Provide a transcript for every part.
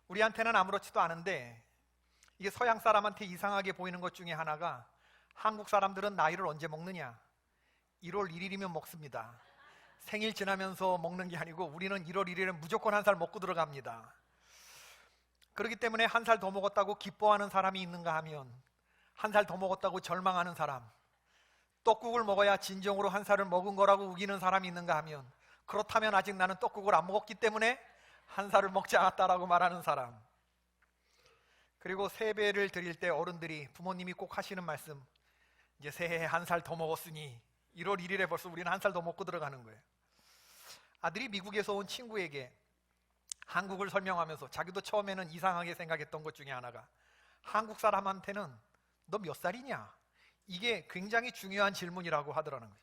우리한테는 아무렇지도 않은데 이게 서양 사람한테 이상하게 보이는 것 중에 하나가, 한국 사람들은 나이를 언제 먹느냐? 1월 1일이면 먹습니다. 생일 지나면서 먹는 게 아니고 우리는 1월 1일에 무조건 한 살 먹고 들어갑니다. 그렇기 때문에 한 살 더 먹었다고 기뻐하는 사람이 있는가 하면, 한 살 더 먹었다고 절망하는 사람, 떡국을 먹어야 진정으로 한 살을 먹은 거라고 우기는 사람이 있는가 하면, 그렇다면 아직 나는 떡국을 안 먹었기 때문에 한 살을 먹지 않았다라고 말하는 사람. 그리고 세배를 드릴 때 어른들이, 부모님이 꼭 하시는 말씀, 이제 새해에 한 살 더 먹었으니 1월 1일에 벌써 우리는 한 살 더 먹고 들어가는 거예요. 아들이 미국에서 온 친구에게 한국을 설명하면서 자기도 처음에는 이상하게 생각했던 것 중에 하나가, 한국 사람한테는 너 몇 살이냐? 이게 굉장히 중요한 질문이라고 하더라는 거예요.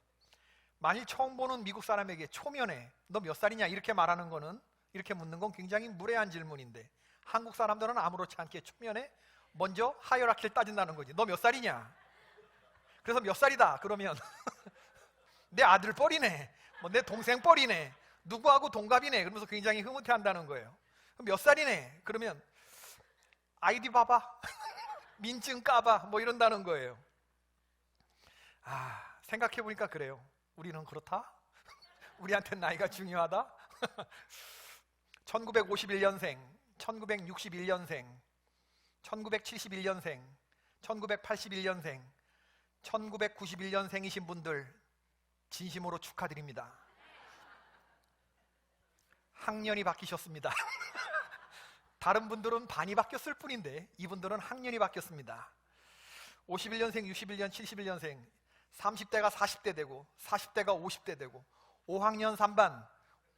만일 처음 보는 미국 사람에게 초면에 너 몇 살이냐 이렇게 말하는 거는, 이렇게 묻는 건 굉장히 무례한 질문인데, 한국 사람들은 아무렇지 않게 초면에 먼저 하이어라키를 따진다는 거지. 너 몇 살이냐? 그래서 몇 살이다 그러면 내 아들 뻘이네, 뭐 내 동생 뻘이네, 누구하고 동갑이네, 그러면서 굉장히 흐뭇해한다는 거예요. 그럼 몇 살이네? 그러면 아이디 봐봐 민증 까봐, 뭐 이런다는 거예요. 생각해보니까 그래요. 우리는 그렇다? 우리한테는 나이가 중요하다? 1951년생, 1961년생, 1971년생, 1981년생, 1991년생이신 분들 진심으로 축하드립니다. 학년이 바뀌셨습니다. 다른 분들은 반이 바뀌었을 뿐인데 이분들은 학년이 바뀌었습니다. 51년생, 61년, 71년생, 30대가 40대 되고 40대가 50대 되고 5학년 3반,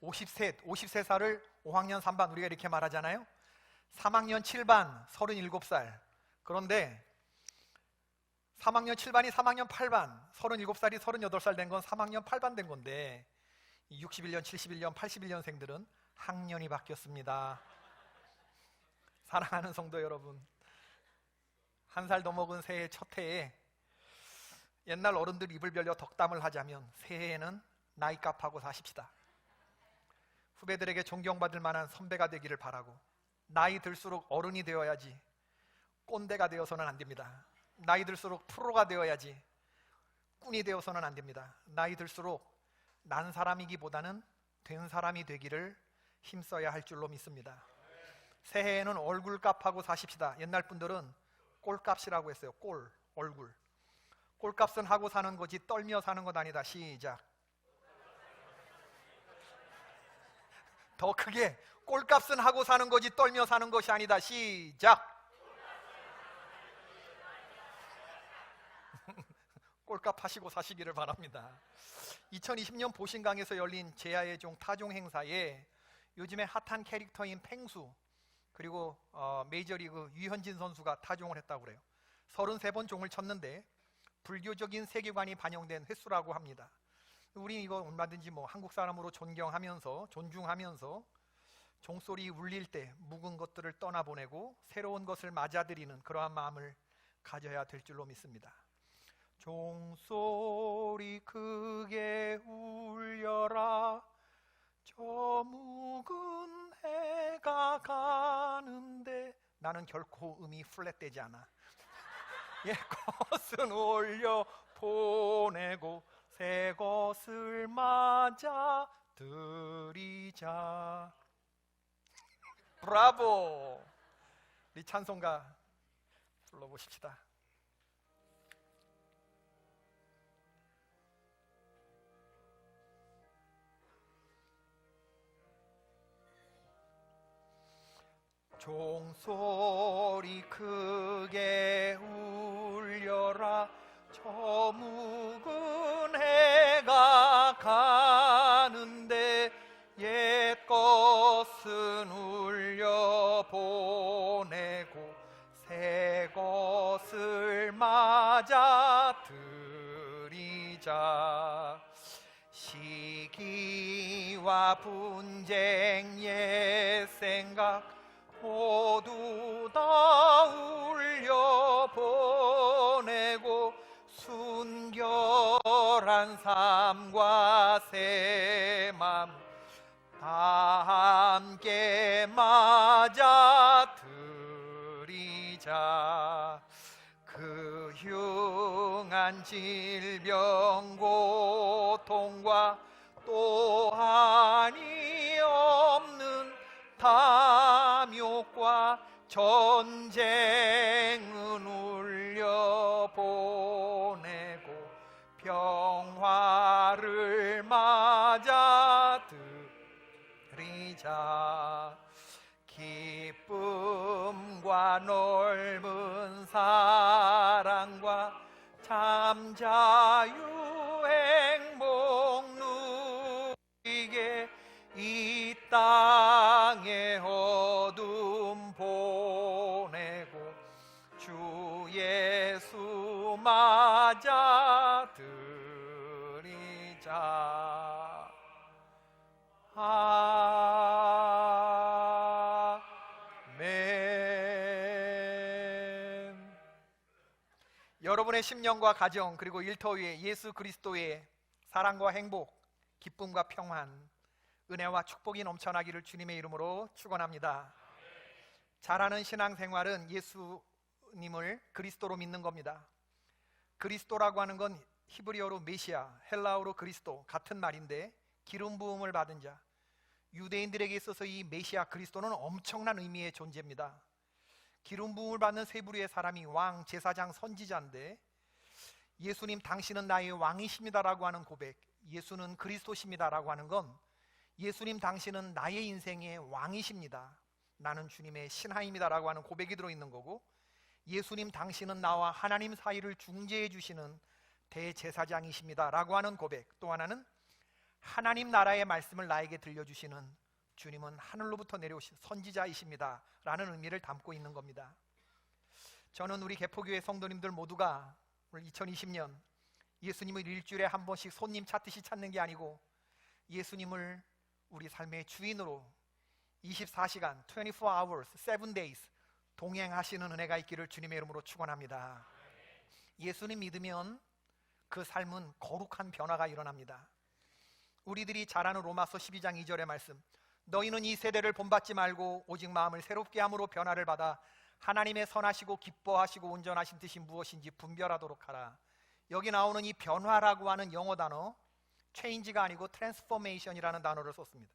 53살을 5학년 3반 우리가 이렇게 말하잖아요. 3학년 7반 37살. 그런데 3학년 7반이 3학년 8반, 37살이 38살 된 건 3학년 8반 된 건데, 61년, 71년, 81년생들은 학년이 바뀌었습니다. 사랑하는 성도 여러분, 한 살 더 먹은 새해 첫 해에 옛날 어른들 입을 벌려 덕담을 하자면, 새해에는 나이값하고 사십시다. 후배들에게 존경받을 만한 선배가 되기를 바라고, 나이 들수록 어른이 되어야지 꼰대가 되어서는 안 됩니다. 나이 들수록 프로가 되어야지 꾼이 되어서는 안 됩니다. 나이 들수록 난 사람이기보다는 된 사람이 되기를 힘써야 할 줄로 믿습니다. 새해에는 얼굴값하고 사십시다. 옛날 분들은 꼴값이라고 했어요. 꼴, 얼굴. 꼴값은 하고 사는 거지 떨며 사는 것 아니다. 시작. 더 크게, 꼴값은 하고 사는 거지 떨며 사는 것이 아니다. 시작. 꼴값 하시고 사시기를 바랍니다. 2020년 보신강에서 열린 제야의 종 타종 행사에 요즘에 핫한 캐릭터인 펭수, 그리고 메이저리그 유현진 선수가 타종을 했다고 그래요. 33번 종을 쳤는데 불교적인 세계관이 반영된 횟수라고 합니다. 우리 이거 얼마든지 뭐 한국 사람으로 존경하면서, 존중하면서 종소리 울릴 때 묵은 것들을 떠나보내고 새로운 것을 맞아들이는 그러한 마음을 가져야 될 줄로 믿습니다. 종소리 크게 울려라, 저 묵은 해가 가는데. 나는 결코 음이 플랫되지 않아. 옛 것은 올려 보내고 새 것을 맞아 들이자. 브라보! 우리 찬송가 불러보십시다. 종소리 크게 울려라, 저 묵은 해가 가는데 옛 것은 울려 보내고 새 것을 맞아 들이자. 시기와 분쟁 옛 생각 모두 다 울려보내고 순결한 삶과 새 맘 다 함께 맞아 질병 고통과 또 한이 없는 탐욕과 전쟁은 울려보내고 평화를 맞아 들이자. 기쁨과 넓은 사랑과 참 자유 행복 누리게 이 땅의 어둠 보내고 주 예수 맞아 드리자. 아멘. 여러분의 심령과 가정 그리고 일터 위에 예수 그리스도의 사랑과 행복, 기쁨과 평안, 은혜와 축복이 넘쳐나기를 주님의 이름으로 축원합니다. 잘하는 신앙생활은 예수님을 그리스도로 믿는 겁니다. 그리스도라고 하는 건 히브리어로 메시아, 헬라어로 그리스도 같은 말인데 기름 부음을 받은 자, 유대인들에게 있어서 이 메시아 그리스도는 엄청난 의미의 존재입니다. 기름 부음을 받는 세 부류의 사람이 왕, 제사장, 선지자인데 예수님 당신은 나의 왕이십니다라고 하는 고백, 예수는 그리스도십니다라고 하는 건 예수님 당신은 나의 인생의 왕이십니다, 나는 주님의 신하입니다라고 하는 고백이 들어있는 거고, 예수님 당신은 나와 하나님 사이를 중재해 주시는 대제사장이십니다라고 하는 고백, 또 하나는 하나님 나라의 말씀을 나에게 들려주시는 주님은 하늘로부터 내려오신 선지자이십니다 라는 의미를 담고 있는 겁니다. 저는 우리 개포교회 성도님들 모두가 오늘 2020년 예수님을 일주일에 한 번씩 손님 찾듯이 찾는 게 아니고 예수님을 우리 삶의 주인으로 24시간 24 hours, 7 days 동행하시는 은혜가 있기를 주님의 이름으로 축원합니다. 예수님 믿으면 그 삶은 거룩한 변화가 일어납니다. 우리들이 잘 아는 로마서 12장 2절의 말씀, 너희는 이 세대를 본받지 말고 오직 마음을 새롭게 함으로 변화를 받아 하나님의 선하시고 기뻐하시고 온전하신 뜻이 무엇인지 분별하도록 하라. 여기 나오는 이 변화라고 하는 영어 단어 change가 아니고 transformation이라는 단어를 썼습니다.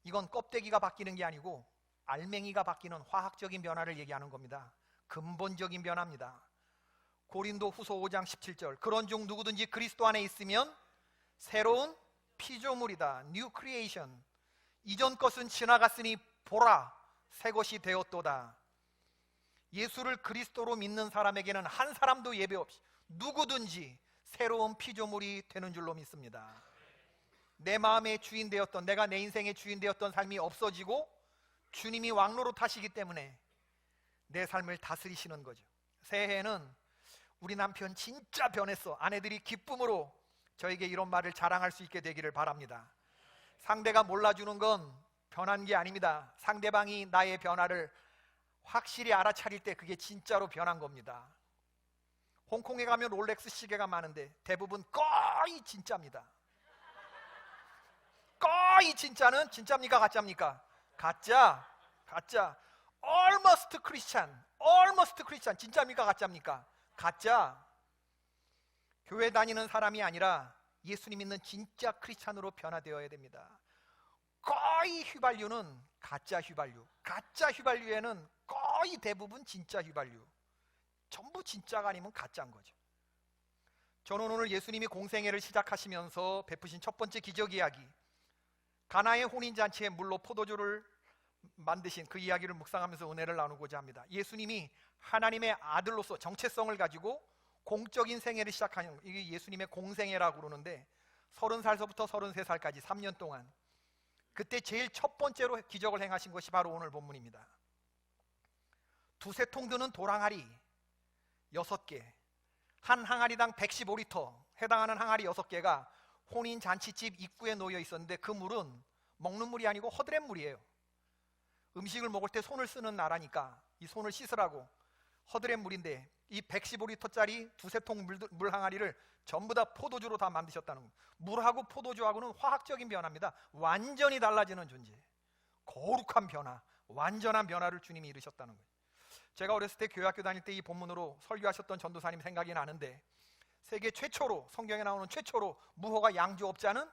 이건 껍데기가 바뀌는 게 아니고 알맹이가 바뀌는 화학적인 변화를 얘기하는 겁니다. 근본적인 변화입니다. 고린도 후서 5장 17절, 그런 중 누구든지 그리스도 안에 있으면 새로운 피조물이다, new creation. 이전 것은 지나갔으니 보라, 새 것이 되었도다. 예수를 그리스도로 믿는 사람에게는 한 사람도 예배 없이 누구든지 새로운 피조물이 되는 줄로 믿습니다. 내 마음의 주인 되었던, 내가 내 인생의 주인 되었던 삶이 없어지고 주님이 왕노릇 하시기 때문에 내 삶을 다스리시는 거죠. 새해에는 우리 남편 진짜 변했어, 아내들이 기쁨으로 저에게 이런 말을 자랑할 수 있게 되기를 바랍니다. 상대가 몰라주는 건 변한 게 아닙니다. 상대방이 나의 변화를 확실히 알아차릴 때 그게 진짜로 변한 겁니다. 홍콩에 가면 롤렉스 시계가 많은데 대부분 거의 진짜입니다. 거의 진짜는 진짜입니까 가짜입니까? 가짜. Almost Christian 진짜입니까 가짜입니까? 가짜. 교회 다니는 사람이 아니라 예수님 믿는 진짜 크리스찬으로 변화되어야 됩니다. 거의 휘발유는 가짜 휘발유, 가짜 휘발유에는 거의 대부분 진짜 휘발유, 전부 진짜가 아니면 가짜인 거죠. 저는 오늘 예수님이 공생애를 시작하시면서 베푸신 첫 번째 기적 이야기, 가나의 혼인잔치에 물로 포도주를 만드신 그 이야기를 묵상하면서 은혜를 나누고자 합니다. 예수님이 하나님의 아들로서 정체성을 가지고 공적인 생애를 시작하는, 이게 예수님의 공생애라고 그러는데 30살서부터 33살까지 3년 동안 그때 제일 첫 번째로 기적을 행하신 것이 바로 오늘 본문입니다. 두세 통 드는 돌항아리 6개, 한 항아리당 115리터 해당하는 항아리 6개가 혼인잔치집 입구에 놓여 있었는데 그 물은 먹는 물이 아니고 허드렛 물이에요. 음식을 먹을 때 손을 쓰는 나라니까 이 손을 씻으라고 허드렛 물인데 이 115리터짜리 두세 통 물 항아리를 전부 다 포도주로 다 만드셨다는 겁니다. 물하고 포도주하고는 화학적인 변화입니다. 완전히 달라지는 존재, 거룩한 변화, 완전한 변화를 주님이 이루셨다는 거예요. 제가 어렸을 때 교회학교 다닐 때 이 본문으로 설교하셨던 전도사님 생각이 나는데 세계 최초로, 성경에 나오는 최초로 무허가 양주업자는?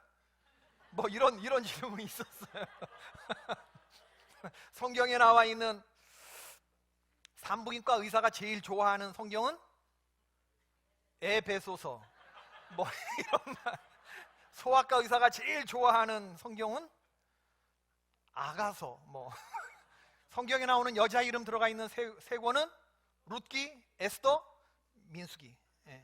뭐 이런 질문이 있었어요. 성경에 나와 있는 산부인과 의사가 제일 좋아하는 성경은 에베소서. 뭐 이런 말. 소아과 의사가 제일 좋아하는 성경은 아가서. 뭐 성경에 나오는 여자 이름 들어가 있는 세 권은 룻기, 에스더, 민수기. 예.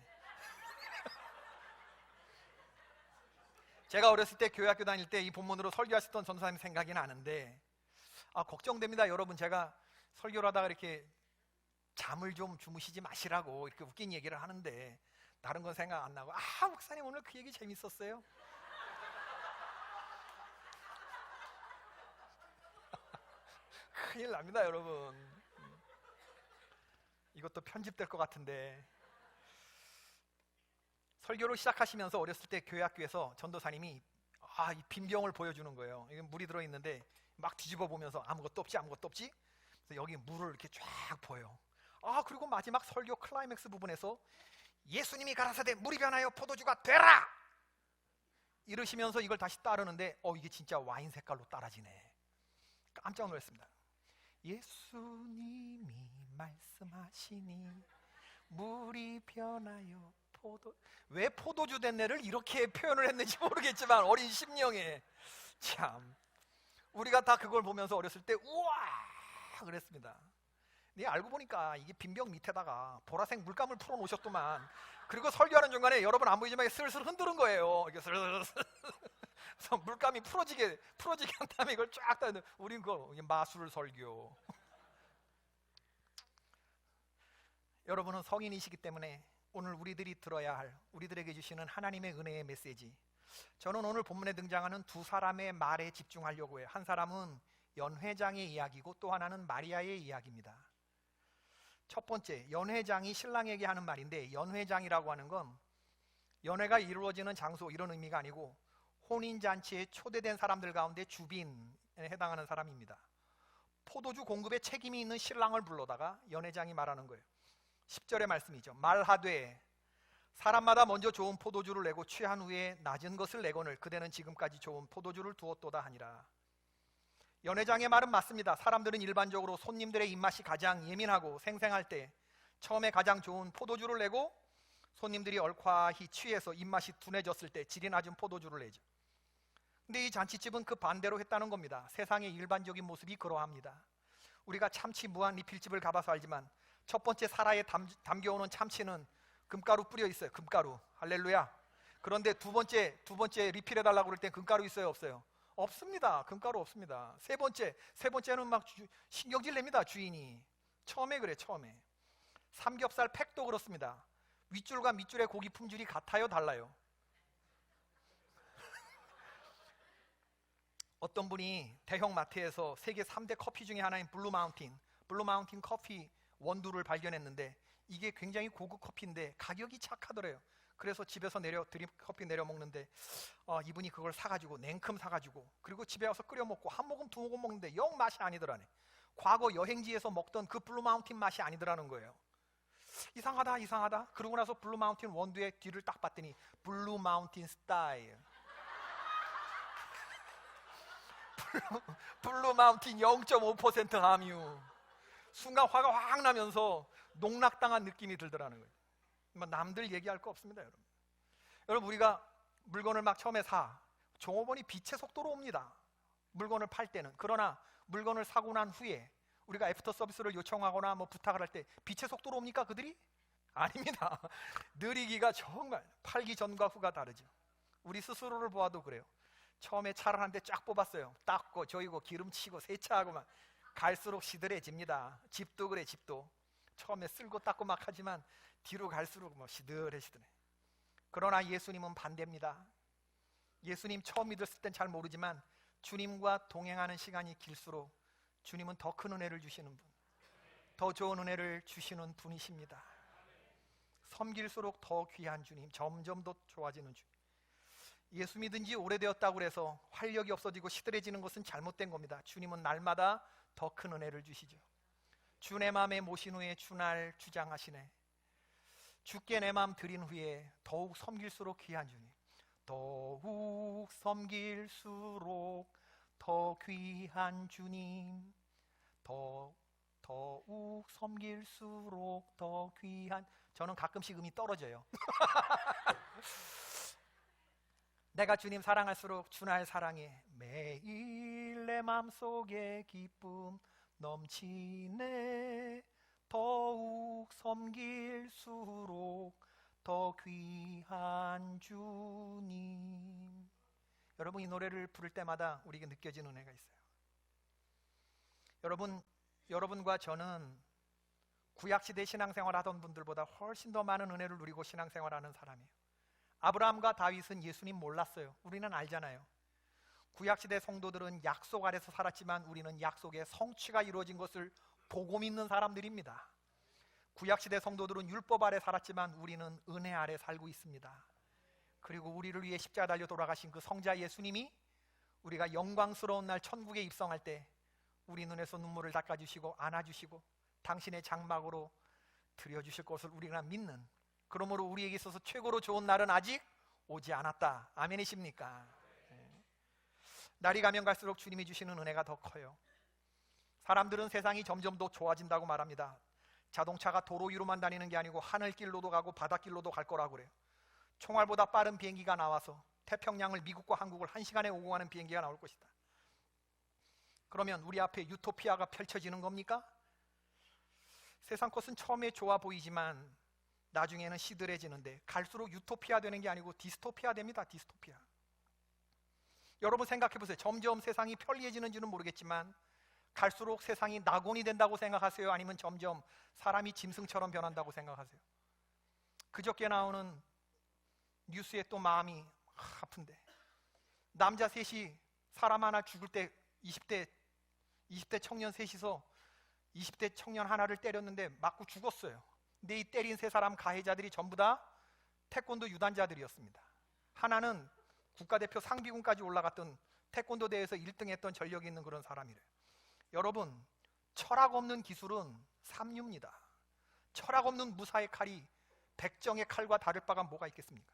제가 어렸을 때 교회 학교 다닐 때 이 본문으로 설교하셨던 전도사님 생각이 나는데, 걱정됩니다. 여러분, 제가 설교를 하다가 이렇게 잠을 좀 주무시지 마시라고 이렇게 웃긴 얘기를 하는데 다른 건 생각 안 나고, 목사님 오늘 그 얘기 재밌었어요. 큰일 납니다, 여러분. 이것도 편집될 것 같은데. 설교를 시작하시면서 어렸을 때 교회 학교에서 전도사님이 이 빈병을 보여주는 거예요. 이게 물이 들어있는데 막 뒤집어 보면서 아무것도 없지? 그래서 여기 물을 이렇게 쫙 보여. 그리고 마지막 설교 클라이맥스 부분에서 예수님이 가라사대 물이 변하여 포도주가 되라! 이러시면서 이걸 다시 따르는데 이게 진짜 와인 색깔로 따라지네. 깜짝 놀랐습니다. 예수님이 말씀하시니 물이 변하여 왜 포도주 됐네를 이렇게 표현을 했는지 모르겠지만 어린 심령에 참 우리가 다 그걸 보면서 어렸을 때 우와 그랬습니다. 근데 알고 보니까 이게 빈병 밑에다가 보라색 물감을 풀어 놓으셨더만. 그리고 설교하는 중간에 여러분 안 보이지만 슬슬 흔드는 거예요. 이게 슬슬 그래서 물감이 풀어지게 한 다음에 이걸 쫙 따는. 우린 그거 마술 설교. 여러분은 성인이시기 때문에 오늘 우리들이 들어야 할, 우리들에게 주시는 하나님의 은혜의 메시지, 저는 오늘 본문에 등장하는 두 사람의 말에 집중하려고 해요. 한 사람은 연회장의 이야기고 또 하나는 마리아의 이야기입니다. 첫 번째, 연회장이 신랑에게 하는 말인데, 연회장이라고 하는 건 연회가 이루어지는 장소 이런 의미가 아니고 혼인잔치에 초대된 사람들 가운데 주빈에 해당하는 사람입니다. 포도주 공급에 책임이 있는 신랑을 불러다가 연회장이 말하는 거예요. 10절의 말씀이죠. 말하되 사람마다 먼저 좋은 포도주를 내고 취한 후에 낮은 것을 내거늘 그대는 지금까지 좋은 포도주를 두었도다 하니라. 연회장의 말은 맞습니다. 사람들은 일반적으로 손님들의 입맛이 가장 예민하고 생생할 때 처음에 가장 좋은 포도주를 내고 손님들이 얼콰히 취해서 입맛이 둔해졌을 때 질이 낮은 포도주를 내죠. 근데 이 잔치집은 그 반대로 했다는 겁니다. 세상의 일반적인 모습이 그러합니다. 우리가 참치 무한 리필집을 가봐서 알지만 첫 번째 사라에 담겨오는 참치는 금가루 뿌려 있어요. 금가루. 할렐루야. 그런데 두 번째 리필해달라고 그럴 땐 금가루 있어요, 없어요? 없습니다. 금가루 없습니다. 세 번째는 막 신경질 냅니다, 주인이. 처음에 그래, 처음에. 삼겹살 팩도 그렇습니다. 윗줄과 밑줄의 고기 품질이 같아요, 달라요? 어떤 분이 대형 마트에서 세계 3대 커피 중에 하나인 블루 마운틴 커피 원두를 발견했는데 이게 굉장히 고급 커피인데 가격이 착하더래요. 그래서 집에서 드립 커피 내려 먹는데 이분이 그걸 사가지고 냉큼 사가지고 그리고 집에 와서 끓여 먹고 한 모금 두 모금 먹는데 영 맛이 아니더라네. 과거 여행지에서 먹던 그 블루 마운틴 맛이 아니더라는 거예요. 이상하다. 그러고 나서 블루 마운틴 원두의 뒤를 딱 봤더니 블루 마운틴 스타일. 블루 마운틴 0.5% 함유. 순간 화가 확 나면서 농락당한 느낌이 들더라는 거예요. 남들 얘기할 거 없습니다, 여러분. 여러분, 우리가 물건을 막 처음에 종업원이 빛의 속도로 옵니다. 물건을 팔 때는. 그러나 물건을 사고 난 후에 우리가 애프터 서비스를 요청하거나 부탁을 할 때 빛의 속도로 옵니까, 그들이? 아닙니다. 느리기가 정말 팔기 전과 후가 다르죠. 우리 스스로를 보아도 그래요. 처음에 차를 한 대 쫙 뽑았어요. 닦고 조이고 기름치고 세차하고 막 갈수록 시들해집니다. 집도 그래, 집도. 처음에 쓸고 닦고 막 하지만 뒤로 갈수록 시들해. 그러나 예수님은 반대입니다. 예수님 처음 믿었을 땐 잘 모르지만 주님과 동행하는 시간이 길수록 주님은 더 큰 은혜를 주시는 분, 더 좋은 은혜를 주시는 분이십니다. 섬길수록 더 귀한 주님, 점점 더 좋아지는 주님. 예수 믿은 지 오래되었다고 해서 활력이 없어지고 시들해지는 것은 잘못된 겁니다. 주님은 날마다 더 큰 은혜를 주시죠. 주 내 맘에 모신 후에 주날 주장하시네. 주께 내 마음 드린 후에 더욱 섬길수록 귀한 주님, 더욱 섬길수록 더 귀한 주님, 더욱 섬길수록 더 귀한. 저는 가끔씩 음이 떨어져요. 내가 주님 사랑할수록 주 날 사랑해. 매일 내 맘속에 기쁨 넘치네. 더욱 섬길수록 더 귀한 주님. 여러분, 이 노래를 부를 때마다 우리에게 느껴지는 은혜가 있어요. 여러분과 저는 구약시대 신앙생활 하던 분들보다 훨씬 더 많은 은혜를 누리고 신앙생활하는 사람이에요. 아브라함과 다윗은 예수님 몰랐어요. 우리는 알잖아요. 구약시대 성도들은 약속 아래서 살았지만 우리는 약속의 성취가 이루어진 것을 보고 믿는 사람들입니다. 구약시대 성도들은 율법 아래 살았지만 우리는 은혜 아래 살고 있습니다. 그리고 우리를 위해 십자가 달려 돌아가신 그 성자 예수님이 우리가 영광스러운 날 천국에 입성할 때 우리 눈에서 눈물을 닦아주시고 안아주시고 당신의 장막으로 들여주실 것을 우리가 믿는, 그러므로 우리에게 있어서 최고로 좋은 날은 아직 오지 않았다. 아멘이십니까? 날이 가면 갈수록 주님이 주시는 은혜가 더 커요. 사람들은 세상이 점점 더 좋아진다고 말합니다. 자동차가 도로 위로만 다니는 게 아니고 하늘길로도 가고 바닷길로도 갈 거라고 그래요. 총알보다 빠른 비행기가 나와서 태평양을 미국과 한국을 1시간에 오고 가는 비행기가 나올 것이다. 그러면 우리 앞에 유토피아가 펼쳐지는 겁니까? 세상 것은 처음에 좋아 보이지만 나중에는 시들해지는데 갈수록 유토피아 되는 게 아니고 디스토피아 됩니다. 디스토피아. 여러분 생각해 보세요. 점점 세상이 편리해지는지는 모르겠지만 갈수록 세상이 낙원이 된다고 생각하세요? 아니면 점점 사람이 짐승처럼 변한다고 생각하세요? 그저께 나오는 뉴스에 또 마음이 아픈데, 남자 셋이 사람 하나 죽을 때 20대 청년 셋이서 20대 청년 하나를 때렸는데 맞고 죽었어요. 근데 이 때린 세 사람 가해자들이 전부 다 태권도 유단자들이었습니다. 하나는 국가대표 상비군까지 올라갔던 태권도 대회에서 1등 했던 전력이 있는 그런 사람이래요. 여러분, 철학 없는 기술은 삼류입니다. 철학 없는 무사의 칼이 백정의 칼과 다를 바가 뭐가 있겠습니까?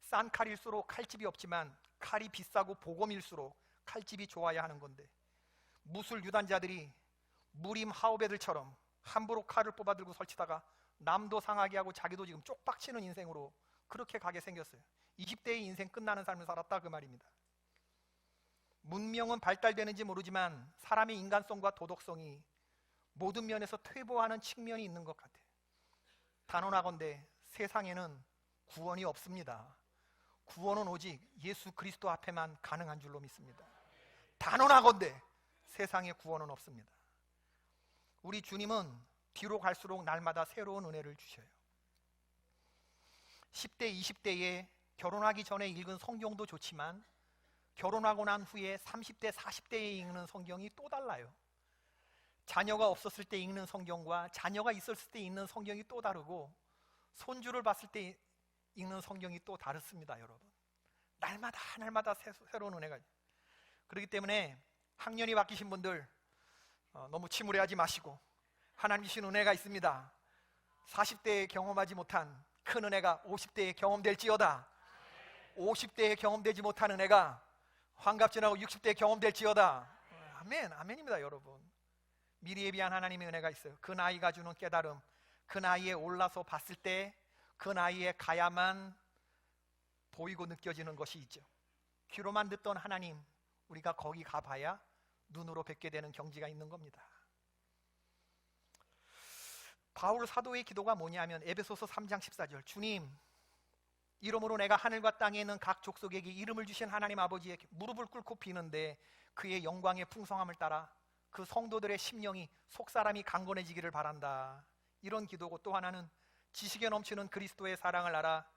싼 칼일수록 칼집이 없지만 칼이 비싸고 보검일수록 칼집이 좋아야 하는 건데, 무술 유단자들이 무림 하오베들처럼 함부로 칼을 뽑아들고 설치다가 남도 상하게 하고 자기도 지금 쪽박치는 인생으로 그렇게 가게 생겼어요. 20대의 인생 끝나는 삶을 살았다 그 말입니다. 문명은 발달되는지 모르지만 사람의 인간성과 도덕성이 모든 면에서 퇴보하는 측면이 있는 것 같아요. 단언하건대 세상에는 구원이 없습니다. 구원은 오직 예수 그리스도 앞에만 가능한 줄로 믿습니다. 단언하건대 세상에 구원은 없습니다. 우리 주님은 뒤로 갈수록 날마다 새로운 은혜를 주셔요. 10대, 20대에 결혼하기 전에 읽은 성경도 좋지만 결혼하고 난 후에 30대, 40대에 읽는 성경이 또 달라요. 자녀가 없었을 때 읽는 성경과 자녀가 있었을 때 읽는 성경이 또 다르고 손주를 봤을 때 읽는 성경이 또 다릅니다. 여러분, 날마다 새로운 은혜가. 그렇기 때문에 학년이 바뀌신 분들 너무 침울해하지 마시고 하나님 주신 은혜가 있습니다. 40대에 경험하지 못한 큰 은혜가 50대에 경험될지어다. 50대에 경험되지 못한 은혜가 환갑지나고 60대에 경험될지어다. 아멘, 아멘입니다. 여러분, 미리 예비한 하나님의 은혜가 있어요. 그 나이가 주는 깨달음, 그 나이에 올라서 봤을 때 그 나이에 가야만 보이고 느껴지는 것이 있죠. 귀로만 듣던 하나님, 우리가 거기 가봐야 눈으로 뵙게 되는 경지가 있는 겁니다. 바울 사도의 기도가 뭐냐면 에베소서 3장 14절, 주님, 이러므로 내가 하늘과 땅에 있는 각 족속에게 이름을 주신 하나님 아버지에게 무릎을 꿇고 비는데 그의 영광의 풍성함을 따라 그 성도들의 심령이 속사람이 강건해지기를 바란다. 이런 기도고, 또 하나는 지식에 넘치는 그리스도의 사랑을 알아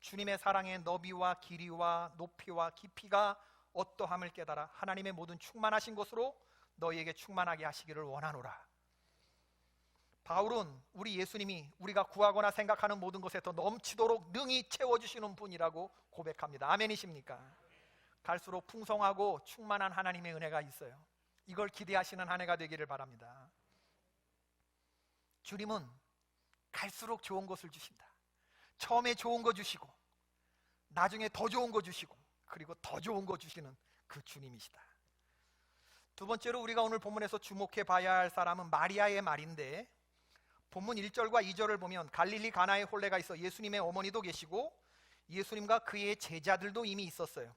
주님의 사랑의 너비와 길이와 높이와 깊이가 어떠함을 깨달아 하나님의 모든 충만하신 것으로 너희에게 충만하게 하시기를 원하노라. 바울은 우리 예수님이 우리가 구하거나 생각하는 모든 것에 더 넘치도록 능히 채워주시는 분이라고 고백합니다. 아멘이십니까? 갈수록 풍성하고 충만한 하나님의 은혜가 있어요. 이걸 기대하시는 한 해가 되기를 바랍니다. 주님은 갈수록 좋은 것을 주신다. 처음에 좋은 거 주시고 나중에 더 좋은 거 주시고 그리고 더 좋은 거 주시는 그 주님이시다. 두 번째로 우리가 오늘 본문에서 주목해 봐야 할 사람은 마리아의 말인데, 본문 1절과 2절을 보면 갈릴리 가나에 혼례가 있어 예수님의 어머니도 계시고 예수님과 그의 제자들도 이미 있었어요.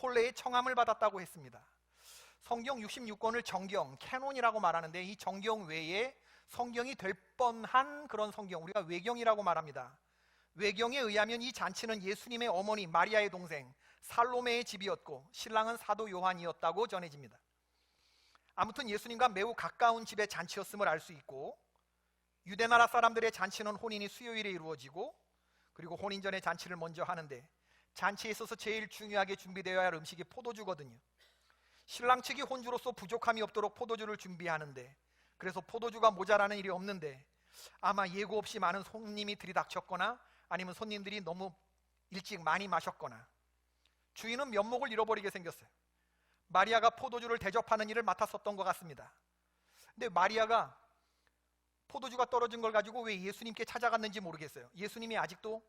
혼례의 청함을 받았다고 했습니다. 성경 66권을 정경, 캐논이라고 말하는데, 이 정경 외에 성경이 될 뻔한 그런 성경, 우리가 외경이라고 말합니다. 외경에 의하면 이 잔치는 예수님의 어머니 마리아의 동생 살로메의 집이었고 신랑은 사도 요한이었다고 전해집니다. 아무튼 예수님과 매우 가까운 집의 잔치였음을 알 수 있고, 유대나라 사람들의 잔치는 혼인이 수요일에 이루어지고, 그리고 혼인 전에 잔치를 먼저 하는데, 잔치에 있어서 제일 중요하게 준비되어야 할 음식이 포도주거든요. 신랑 측이 혼주로서 부족함이 없도록 포도주를 준비하는데, 그래서 포도주가 모자라는 일이 없는데, 아마 예고 없이 많은 손님이 들이닥쳤거나 아니면 손님들이 너무 일찍 많이 마셨거나 주인은 면목을 잃어버리게 생겼어요. 마리아가 포도주를 대접하는 일을 맡았었던 것 같습니다. 근데 마리아가 포도주가 떨어진 걸 가지고 왜 예수님께 찾아갔는지 모르겠어요. 예수님이 아직도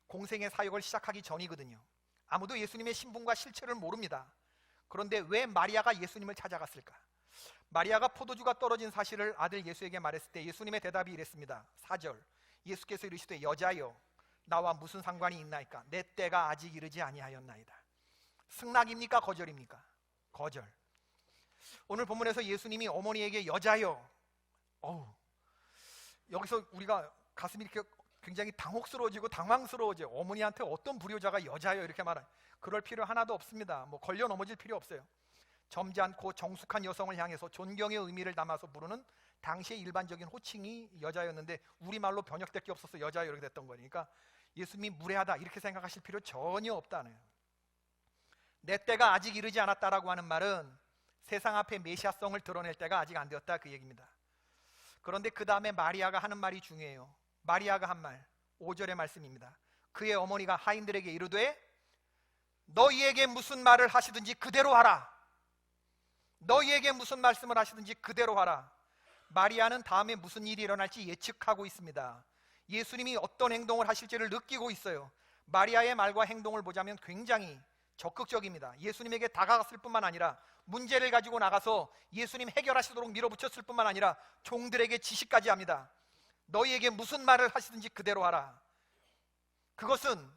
공생의 사역을 시작하기 전이거든요. 아무도 예수님의 신분과 실체를 모릅니다. 그런데 왜 마리아가 예수님을 찾아갔을까? 마리아가 포도주가 떨어진 사실을 아들 예수에게 말했을 때 예수님의 대답이 이랬습니다. 4절, 예수께서 이르시되 여자여 나와 무슨 상관이 있나이까? 내 때가 아직 이르지 아니하였나이다. 승낙입니까? 거절입니까? 거절. 오늘 본문에서 예수님이 어머니에게 여자여, 여기서 우리가 가슴이 이렇게 굉장히 당혹스러워지고 당황스러워져요. 어머니한테 어떤 불효자가 여자여 이렇게 말하는, 그럴 필요 하나도 없습니다. 뭐 걸려 넘어질 필요 없어요. 점잖고 정숙한 여성을 향해서 존경의 의미를 담아서 부르는 당시의 일반적인 호칭이 여자였는데, 우리말로 번역될 게 없어서 여자여 이렇게 됐던 거니까 예수님이 무례하다 이렇게 생각하실 필요 전혀 없다네요. 내 때가 아직 이르지 않았다라고 하는 말은 세상 앞에 메시아성을 드러낼 때가 아직 안 되었다 그 얘기입니다. 그런데 그 다음에 마리아가 하는 말이 중요해요. 마리아가 한 말, 5절의 말씀입니다. 그의 어머니가 하인들에게 이르되 너희에게 무슨 말을 하시든지 그대로 하라. 너희에게 무슨 말씀을 하시든지 그대로 하라. 마리아는 다음에 무슨 일이 일어날지 예측하고 있습니다. 예수님이 어떤 행동을 하실지를 느끼고 있어요. 마리아의 말과 행동을 보자면 굉장히 적극적입니다. 예수님에게 다가갔을 뿐만 아니라 문제를 가지고 나가서 예수님 해결하시도록 밀어붙였을 뿐만 아니라 종들에게 지시까지 합니다. 너희에게 무슨 말을 하시든지 그대로 하라. 그것은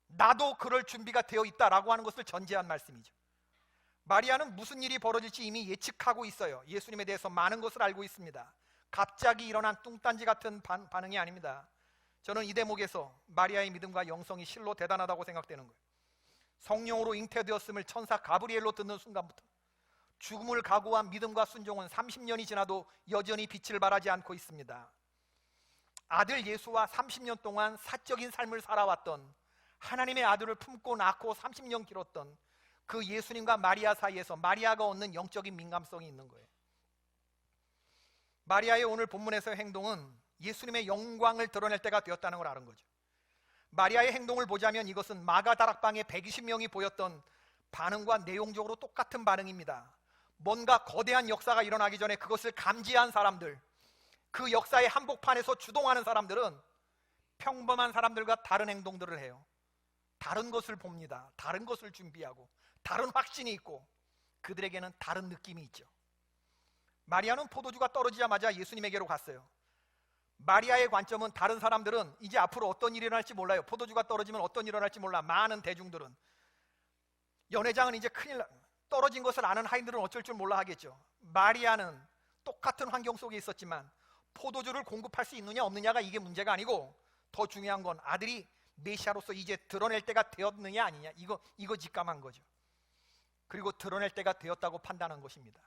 나도 그럴 준비가 되어 있다라고 하는 것을 전제한 말씀이죠. 마리아는 무슨 일이 벌어질지 이미 예측하고 있어요. 예수님에 대해서 많은 것을 알고 있습니다. 갑자기 일어난 뚱딴지 같은 반응이 아닙니다. 저는 이 대목에서 마리아의 믿음과 영성이 실로 대단하다고 생각되는 거예요. 성령으로 잉태되었음을 천사 가브리엘로 듣는 순간부터 죽음을 각오한 믿음과 순종은 30년이 지나도 여전히 빛을 발하지 않고 있습니다. 아들 예수와 30년 동안 사적인 삶을 살아왔던, 하나님의 아들을 품고 낳고 30년 길었던 그 예수님과 마리아 사이에서 마리아가 얻는 영적인 민감성이 있는 거예요. 마리아의 오늘 본문에서의 행동은 예수님의 영광을 드러낼 때가 되었다는 걸 아는 거죠. 마리아의 행동을 보자면 이것은 마가다락방에 120명이 보였던 반응과 내용적으로 똑같은 반응입니다. 뭔가 거대한 역사가 일어나기 전에 그것을 감지한 사람들, 그 역사의 한복판에서 주동하는 사람들은 평범한 사람들과 다른 행동들을 해요. 다른 것을 봅니다. 다른 것을 준비하고 다른 확신이 있고 그들에게는 다른 느낌이 있죠. 마리아는 포도주가 떨어지자마자 예수님에게로 갔어요. 마리아의 관점은, 다른 사람들은 이제 앞으로 어떤 일이 일어날지 몰라요. 포도주가 떨어지면 어떤 일이 일어날지 몰라. 많은 대중들은, 연회장은 이제 큰일 떨어진 것을 아는 하인들은 어쩔 줄 몰라 하겠죠. 마리아는 똑같은 환경 속에 있었지만 포도주를 공급할 수 있느냐 없느냐가 이게 문제가 아니고, 더 중요한 건 아들이 메시아로서 이제 드러낼 때가 되었느냐 아니냐, 이거 직감한 거죠. 그리고 드러낼 때가 되었다고 판단한 것입니다.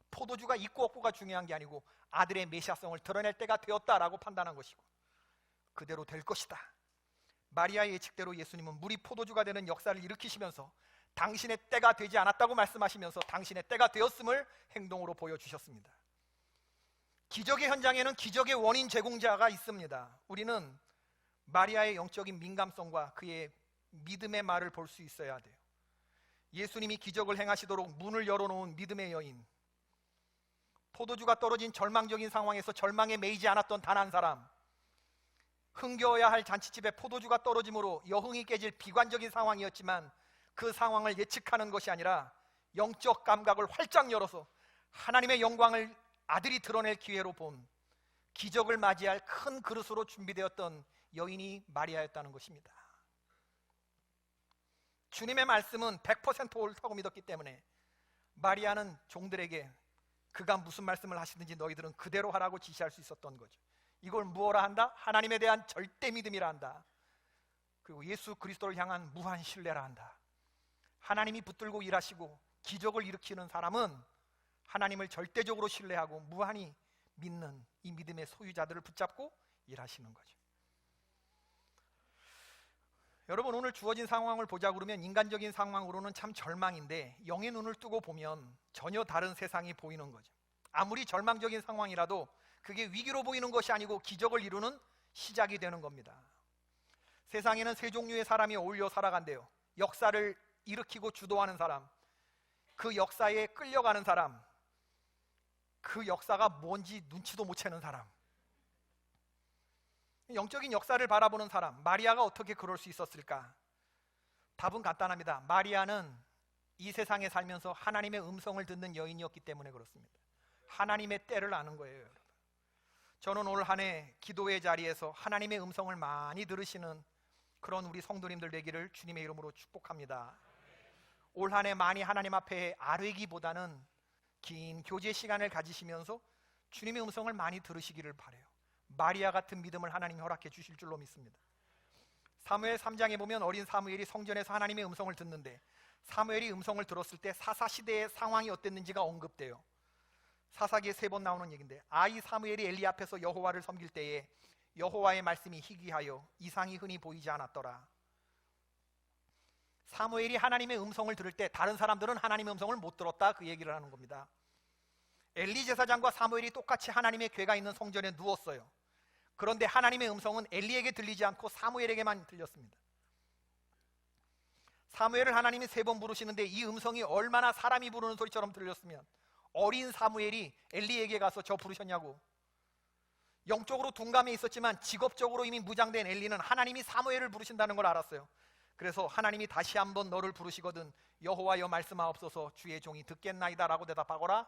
포도주가 있고 없고가 중요한 게 아니고 아들의 메시아성을 드러낼 때가 되었다라고 판단한 것이고, 그대로 될 것이다. 마리아의 예측대로 예수님은 물이 포도주가 되는 역사를 일으키시면서 당신의 때가 되지 않았다고 말씀하시면서 당신의 때가 되었음을 행동으로 보여주셨습니다. 기적의 현장에는 기적의 원인 제공자가 있습니다. 우리는 마리아의 영적인 민감성과 그의 믿음의 말을 볼 수 있어야 돼요. 예수님이 기적을 행하시도록 문을 열어놓은 믿음의 여인, 포도주가 떨어진 절망적인 상황에서 절망에 매이지 않았던 단 한 사람, 흥겨워야 할 잔치집에 포도주가 떨어짐으로 여흥이 깨질 비관적인 상황이었지만 그 상황을 예측하는 것이 아니라 영적 감각을 활짝 열어서 하나님의 영광을 아들이 드러낼 기회로 본 기적을 맞이할 큰 그릇으로 준비되었던 여인이 마리아였다는 것입니다. 주님의 말씀은 100% 옳다고 믿었기 때문에 마리아는 종들에게 그가 무슨 말씀을 하시든지 너희들은 그대로 하라고 지시할 수 있었던 거죠. 이걸 무엇라 한다? 하나님에 대한 절대 믿음이라 한다. 그리고 예수 그리스도를 향한 무한 신뢰라 한다. 하나님이 붙들고 일하시고 기적을 일으키는 사람은 하나님을 절대적으로 신뢰하고 무한히 믿는 이 믿음의 소유자들을 붙잡고 일하시는 거죠. 여러분, 오늘 주어진 상황을 보자 그러면 인간적인 상황으로는 참 절망인데 영의 눈을 뜨고 보면 전혀 다른 세상이 보이는 거죠. 아무리 절망적인 상황이라도 그게 위기로 보이는 것이 아니고 기적을 이루는 시작이 되는 겁니다. 세상에는 세 종류의 사람이 어울려 살아간대요. 역사를 일으키고 주도하는 사람, 그 역사에 끌려가는 사람, 그 역사가 뭔지 눈치도 못 채는 사람. 영적인 역사를 바라보는 사람, 마리아가 어떻게 그럴 수 있었을까? 답은 간단합니다. 마리아는 이 세상에 살면서 하나님의 음성을 듣는 여인이었기 때문에 그렇습니다. 하나님의 때를 아는 거예요. 여러분. 저는 올 한 해 기도의 자리에서 하나님의 음성을 많이 들으시는 그런 우리 성도님들 되기를 주님의 이름으로 축복합니다. 올 한 해 많이 하나님 앞에 아뢰기보다는 긴 교제 시간을 가지시면서 주님의 음성을 많이 들으시기를 바라요. 마리아 같은 믿음을 하나님이 허락해 주실 줄로 믿습니다. 사무엘 3장에 보면 어린 사무엘이 성전에서 하나님의 음성을 듣는데 사무엘이 음성을 들었을 때 사사시대의 상황이 어땠는지가 언급돼요. 사사기에 3번 나오는 얘기인데, 아이 사무엘이 엘리 앞에서 여호와를 섬길 때에 여호와의 말씀이 희귀하여 이상이 흔히 보이지 않았더라. 사무엘이 하나님의 음성을 들을 때 다른 사람들은 하나님의 음성을 못 들었다, 그 얘기를 하는 겁니다. 엘리 제사장과 사무엘이 똑같이 하나님의 궤가 있는 성전에 누웠어요. 그런데 하나님의 음성은 엘리에게 들리지 않고 사무엘에게만 들렸습니다. 사무엘을 하나님이 3번 부르시는데 이 음성이 얼마나 사람이 부르는 소리처럼 들렸으면 어린 사무엘이 엘리에게 가서 저 부르셨냐고. 영적으로 둔감해 있었지만 직업적으로 이미 무장된 엘리는 하나님이 사무엘을 부르신다는 걸 알았어요. 그래서 하나님이 다시 한번 너를 부르시거든 여호와여 말씀하옵소서 주의 종이 듣겠나이다 라고 대답하거라.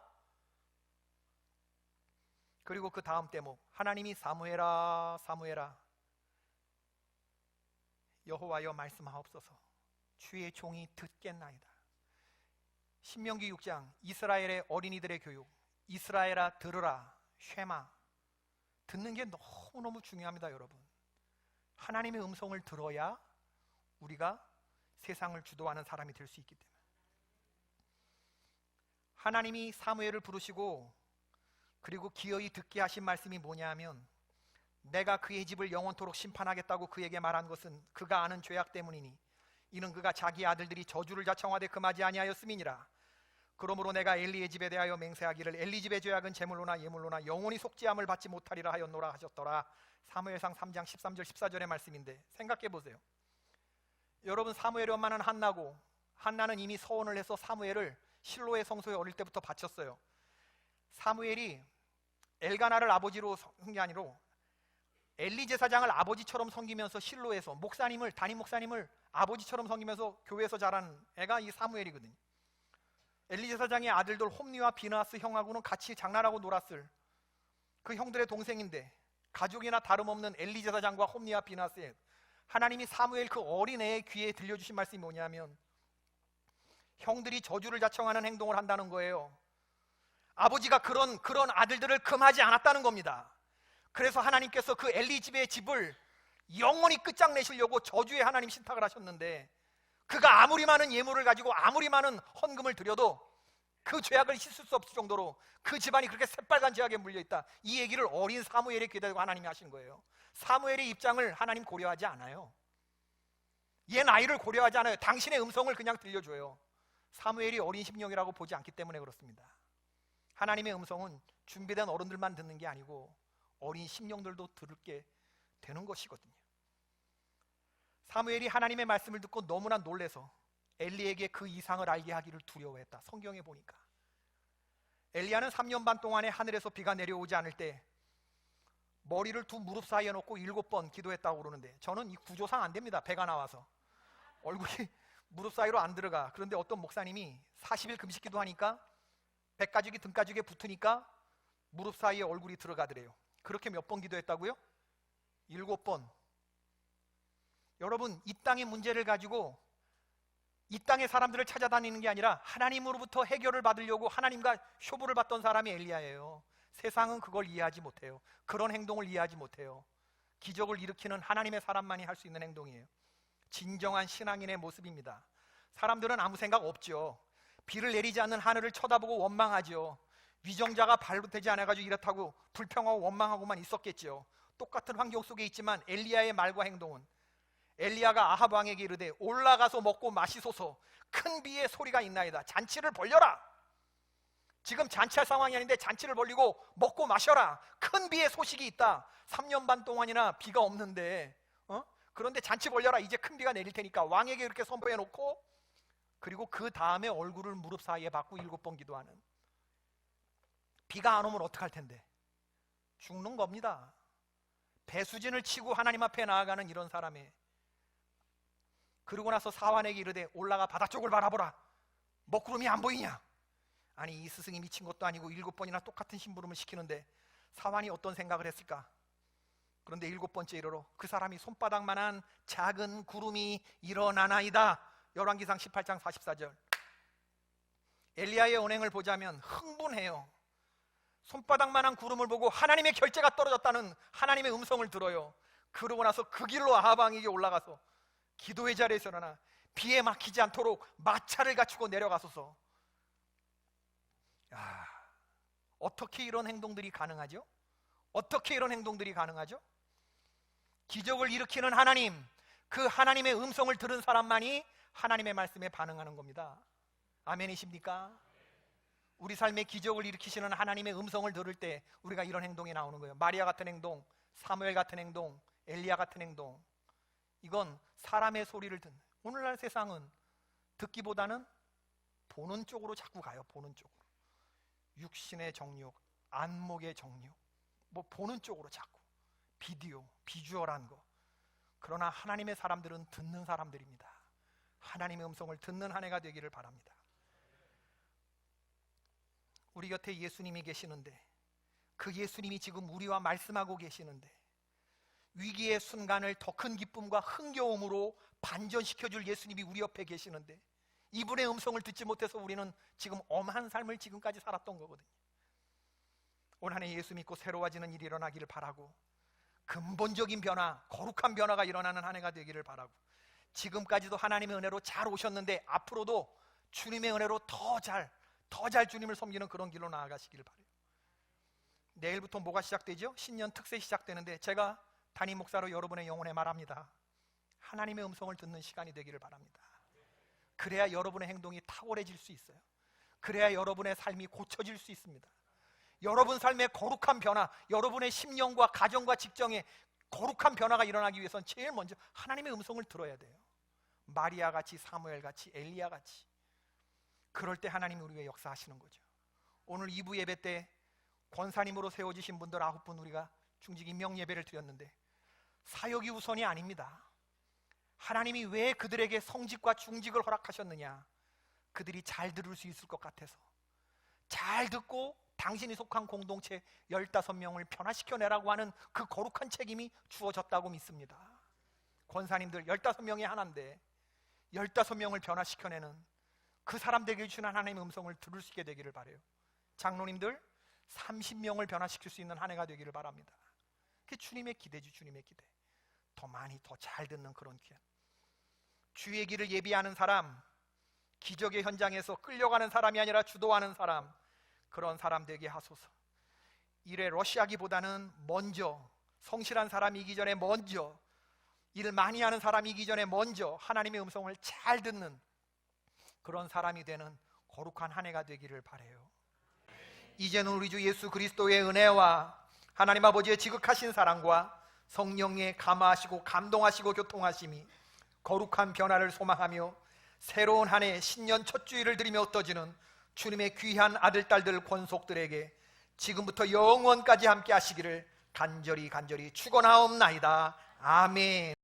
그리고 그 다음 대목, 하나님이 사무엘아 사무엘아 여호와여 말씀하옵소서 주의 종이 듣겠나이다. 신명기 6장 이스라엘의 어린이들의 교육, 이스라엘아 들으라, 쉐마. 듣는 게 너무너무 중요합니다. 여러분, 하나님의 음성을 들어야 우리가 세상을 주도하는 사람이 될 수 있기 때문에. 하나님이 사무엘을 부르시고 그리고 기어이 듣게 하신 말씀이 뭐냐 하면, 내가 그의 집을 영원토록 심판하겠다고 그에게 말한 것은 그가 아는 죄악 때문이니 이는 그가 자기 아들들이 저주를 자청하되 금하지 아니하였음이니라. 그러므로 내가 엘리의 집에 대하여 맹세하기를 엘리 집의 죄악은 제물로나 예물로나 영원히 속죄함을 받지 못하리라 하였노라 하셨더라. 사무엘상 3장 13절 14절의 말씀인데 생각해 보세요. 여러분, 사무엘의 엄마는 한나고 한나는 이미 서원을 해서 사무엘을 실로의 성소에 어릴 때부터 바쳤어요. 사무엘이 엘가나를 아버지로 섬긴 게 아니라 엘리 제사장을 아버지처럼 섬기면서 실로에서 담임 목사님을 아버지처럼 섬기면서 교회에서 자란 애가 이 사무엘이거든요. 엘리 제사장의 아들들 홈니와 비나스 형하고는 같이 장난하고 놀았을 그 형들의 동생인데, 가족이나 다름없는 엘리 제사장과 홈니와 비나스에 하나님이 사무엘 그 어린애의 귀에 들려주신 말씀이 뭐냐면, 형들이 저주를 자청하는 행동을 한다는 거예요. 아버지가 그런 아들들을 금하지 않았다는 겁니다. 그래서 하나님께서 그 엘리 집의 집을 영원히 끝장내시려고 저주의 하나님 신탁을 하셨는데, 그가 아무리 많은 예물을 가지고 아무리 많은 헌금을 드려도 그 죄악을 씻을 수 없을 정도로 그 집안이 그렇게 새빨간 죄악에 물려있다. 이 얘기를 어린 사무엘의 귀에 대고 하나님이 하신 거예요. 사무엘의 입장을 하나님 고려하지 않아요. 얘 나이를 고려하지 않아요. 당신의 음성을 그냥 들려줘요. 사무엘이 어린 심령이라고 보지 않기 때문에 그렇습니다. 하나님의 음성은 준비된 어른들만 듣는 게 아니고 어린 심령들도 들게 되는 것이거든요. 사무엘이 하나님의 말씀을 듣고 너무나 놀래서 엘리에게 그 이상을 알게 하기를 두려워했다. 성경에 보니까 엘리야는 3년 반 동안에 하늘에서 비가 내려오지 않을 때 머리를 두 무릎 사이에 놓고 7번 기도했다고 그러는데, 저는 이 구조상 안 됩니다. 배가 나와서 얼굴이 무릎 사이로 안 들어가. 그런데 어떤 목사님이 40일 금식 기도하니까 배가죽이 등가죽에 붙으니까 무릎 사이에 얼굴이 들어가더래요. 그렇게 몇 번 기도했다고요? 7번. 여러분, 이 땅의 문제를 가지고 이 땅의 사람들을 찾아다니는 게 아니라 하나님으로부터 해결을 받으려고 하나님과 쇼부를 받던 사람이 엘리야예요. 세상은 그걸 이해하지 못해요. 그런 행동을 이해하지 못해요. 기적을 일으키는 하나님의 사람만이 할 수 있는 행동이에요. 진정한 신앙인의 모습입니다. 사람들은 아무 생각 없죠. 비를 내리지 않는 하늘을 쳐다보고 원망하죠. 위정자가 발붙되지 않아가지고 이렇다고 불평하고 원망하고만 있었겠죠. 똑같은 환경 속에 있지만 엘리야의 말과 행동은, 엘리야가 아합 왕에게 이르되 올라가서 먹고 마시소서, 큰 비의 소리가 있나이다. 잔치를 벌려라. 지금 잔치할 상황이 아닌데 잔치를 벌리고 먹고 마셔라. 큰 비의 소식이 있다. 3년 반 동안이나 비가 없는데, 그런데 잔치 벌려라. 이제 큰 비가 내릴 테니까. 왕에게 이렇게 선포해 놓고, 그리고 그 다음에 얼굴을 무릎 사이에 받고 7번 기도하는. 비가 안 오면 어떡할 텐데? 죽는 겁니다. 배수진을 치고 하나님 앞에 나아가는 이런 사람의. 그러고 나서 사환에게 이르되 올라가 바다 쪽을 바라보라. 먹구름이 안 보이냐? 아니, 이 스승이 미친 것도 아니고 7번이나 똑같은 심부름을 시키는데 사환이 어떤 생각을 했을까? 그런데 7번째 이르러 그 사람이 손바닥만한 작은 구름이 일어나나이다. 열왕기상 18장 44절. 엘리야의 언행을 보자면 흥분해요. 손바닥만한 구름을 보고 하나님의 결재가 떨어졌다는 하나님의 음성을 들어요. 그러고 나서 그 길로 아합 왕에게 올라가서 기도의 자리에서 일어나 비에 막히지 않도록 마차를 갖추고 내려가소서. 어떻게 이런 행동들이 가능하죠? 어떻게 이런 행동들이 가능하죠? 기적을 일으키는 하나님, 그 하나님의 음성을 들은 사람만이 하나님의 말씀에 반응하는 겁니다. 아멘이십니까? 우리 삶에 기적을 일으키시는 하나님의 음성을 들을 때 우리가 이런 행동이 나오는 거예요. 마리아 같은 행동, 사무엘 같은 행동, 엘리야 같은 행동. 이건 사람의 소리를 듣는. 오늘날 세상은 듣기보다는 보는 쪽으로 자꾸 가요. 보는 쪽으로. 육신의 정욕, 안목의 정욕, 뭐 보는 쪽으로 자꾸. 비디오, 비주얼한 거. 그러나 하나님의 사람들은 듣는 사람들입니다. 하나님의 음성을 듣는 한 해가 되기를 바랍니다. 우리 곁에 예수님이 계시는데, 그 예수님이 지금 우리와 말씀하고 계시는데, 위기의 순간을 더 큰 기쁨과 흥겨움으로 반전시켜줄 예수님이 우리 옆에 계시는데, 이분의 음성을 듣지 못해서 우리는 지금 엄한 삶을 지금까지 살았던 거거든요. 올 한 해 예수 믿고 새로워지는 일이 일어나기를 바라고, 근본적인 변화, 거룩한 변화가 일어나는 한 해가 되기를 바라고, 지금까지도 하나님의 은혜로 잘 오셨는데 앞으로도 주님의 은혜로 더 잘 주님을 섬기는 그런 길로 나아가시기를 바라요. 내일부터 뭐가 시작되죠? 신년 특세 시작되는데 제가 담임 목사로 여러분의 영혼에 말합니다. 하나님의 음성을 듣는 시간이 되기를 바랍니다. 그래야 여러분의 행동이 탁월해질 수 있어요. 그래야 여러분의 삶이 고쳐질 수 있습니다. 여러분 삶의 거룩한 변화, 여러분의 심령과 가정과 직정에 거룩한 변화가 일어나기 위해서는 제일 먼저 하나님의 음성을 들어야 돼요. 마리아 같이, 사무엘 같이, 엘리야 같이. 그럴 때 하나님이 우리에게 역사하시는 거죠. 오늘 2부 예배 때 권사님으로 세워지신 분들 9분 우리가 중직 임명 예배를 드렸는데, 사역이 우선이 아닙니다. 하나님이 왜 그들에게 성직과 중직을 허락하셨느냐? 그들이 잘 들을 수 있을 것 같아서. 잘 듣고 당신이 속한 공동체 15명을 변화시켜내라고 하는 그 거룩한 책임이 주어졌다고 믿습니다. 권사님들 15명이 하나인데 15명을 변화시켜내는 그 사람들에게 주신 하나님의 음성을 들을 수 있게 되기를 바라요. 장로님들 30명을 변화시킬 수 있는 한 해가 되기를 바랍니다. 그게 주님의 기대지, 주님의 기대. 더 많이 더 잘 듣는 그런 귀한 주의 길을 예비하는 사람, 기적의 현장에서 끌려가는 사람이 아니라 주도하는 사람, 그런 사람 되게 하소서. 일에 러시하기보다는 먼저, 성실한 사람이기 전에 먼저, 일을 많이 하는 사람이기 전에 먼저 하나님의 음성을 잘 듣는 그런 사람이 되는 거룩한 한 해가 되기를 바라요. 이제는 우리 주 예수 그리스도의 은혜와 하나님 아버지의 지극하신 사랑과 성령의 감화하시고 감동하시고 교통하심이 거룩한 변화를 소망하며 새로운 한 해 신년 첫 주일을 드리며 얻어지는 주님의 귀한 아들, 딸들, 권속들에게 지금부터 영원까지 함께 하시기를 간절히 간절히 축원하옵나이다. 아멘.